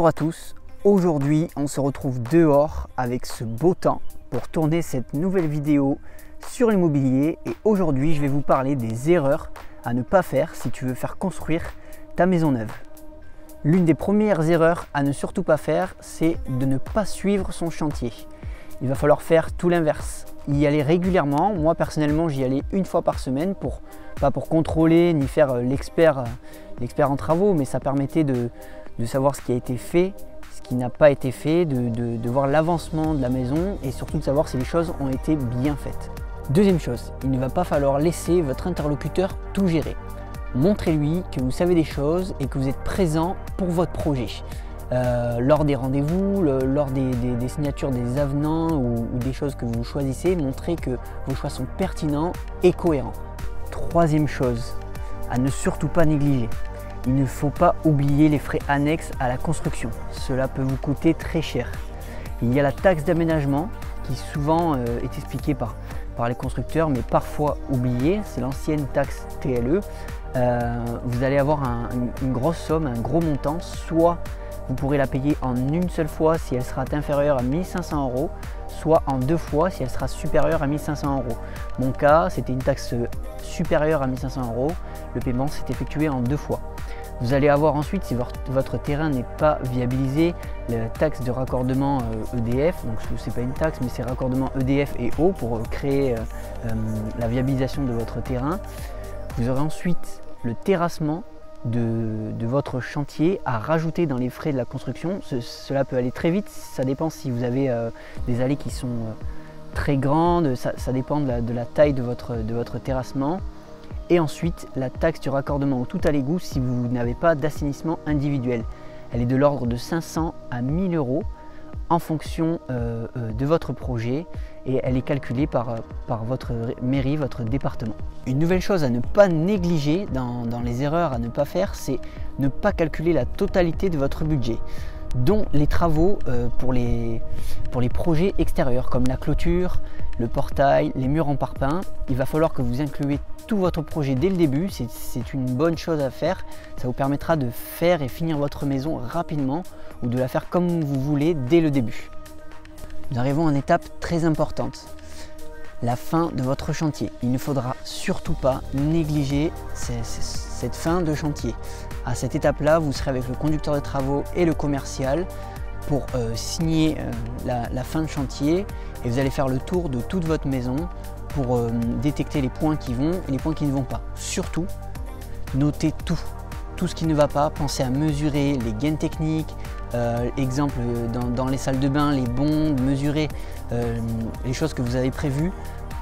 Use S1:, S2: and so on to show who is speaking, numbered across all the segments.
S1: Bonjour à tous, aujourd'hui on se retrouve dehors avec ce beau temps pour tourner cette nouvelle vidéo sur l'immobilier et aujourd'hui je vais vous parler des erreurs à ne pas faire si tu veux faire construire ta maison neuve. L'une des premières erreurs à ne surtout pas faire, c'est de ne pas suivre son chantier. Il va falloir faire tout l'inverse, y aller régulièrement. Moi personnellement j'y allais une fois par semaine, pas pour contrôler ni faire l'expert en travaux, mais ça permettait de savoir ce qui a été fait, ce qui n'a pas été fait, de voir l'avancement de la maison et surtout de savoir si les choses ont été bien faites. Deuxième chose, il ne va pas falloir laisser votre interlocuteur tout gérer. Montrez-lui que vous savez des choses et que vous êtes présent pour votre projet. Lors des rendez-vous, lors des signatures des avenants ou des choses que vous choisissez, montrez que vos choix sont pertinents et cohérents. Troisième chose, à ne surtout pas négliger. Il ne faut pas oublier les frais annexes à la construction. Cela peut vous coûter très cher. Il y a la taxe d'aménagement qui souvent est expliquée par les constructeurs mais parfois oubliée. C'est l'ancienne taxe TLE. Vous allez avoir une grosse somme, un gros montant. Soit vous pourrez la payer en une seule fois si elle sera inférieure à 1500 €, soit en deux fois si elle sera supérieure à 1500 €. Mon cas, c'était une taxe supérieure à 1500 €. Le paiement s'est effectué en deux fois. Vous allez avoir ensuite, si votre terrain n'est pas viabilisé, la taxe de raccordement EDF. Donc ce n'est pas une taxe, mais c'est raccordement EDF et eau pour créer la viabilisation de votre terrain. Vous aurez ensuite le terrassement de votre chantier à rajouter dans les frais de la construction. Cela peut aller très vite, ça dépend si vous avez des allées qui sont très grandes, ça dépend de la taille de votre terrassement. Et ensuite la taxe du raccordement au tout à l'égout si vous n'avez pas d'assainissement individuel. Elle est de l'ordre de 500 à 1000 € en fonction de votre projet et elle est calculée par votre mairie, votre département. Une nouvelle chose à ne pas négliger dans les erreurs à ne pas faire, c'est ne pas calculer la totalité de votre budget, dont les travaux pour les projets extérieurs comme la clôture, le portail, les murs en parpaing. Il va falloir que vous incluez tout votre projet dès le début, c'est une bonne chose à faire. Ça vous permettra de faire et finir votre maison rapidement ou de la faire comme vous voulez dès le début. Nous arrivons à une étape très importante, la fin de votre chantier. Il ne faudra surtout pas négliger cette fin de chantier. À cette étape-là, vous serez avec le conducteur de travaux et le commercial pour signer la fin de chantier et vous allez faire le tour de toute votre maison pour détecter les points qui vont et les points qui ne vont pas. Surtout, notez tout ce qui ne va pas, pensez à mesurer les gaines techniques, exemple dans les salles de bain, les bondes, mesurer les choses que vous avez prévues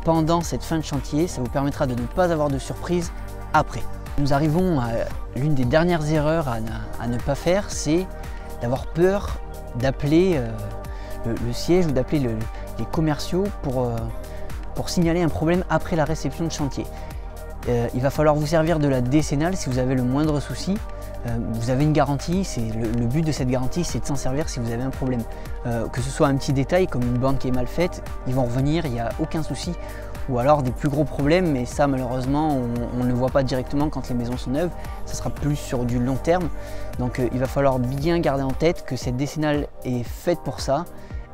S1: pendant cette fin de chantier, ça vous permettra de ne pas avoir de surprise après. Nous arrivons à l'une des dernières erreurs à ne pas faire, c'est d'avoir peur d'appeler le siège ou d'appeler les commerciaux pour signaler un problème après la réception de chantier. Il va falloir vous servir de la décennale si vous avez le moindre souci. Vous avez une garantie, le but de cette garantie c'est de s'en servir si vous avez un problème. Que ce soit un petit détail comme une bande qui est mal faite, ils vont revenir, il n'y a aucun souci. Ou alors des plus gros problèmes, mais ça malheureusement on ne le voit pas directement quand les maisons sont neuves, ça sera plus sur du long terme. Donc il va falloir bien garder en tête que cette décennale est faite pour ça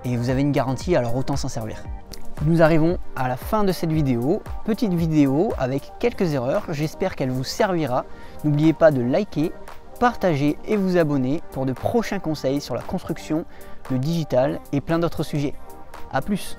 S1: et vous avez une garantie, alors autant s'en servir. Nous arrivons à la fin de cette vidéo, petite vidéo avec quelques erreurs, j'espère qu'elle vous servira. N'oubliez pas de liker, partager et vous abonner pour de prochains conseils sur la construction, le digital et plein d'autres sujets. A plus!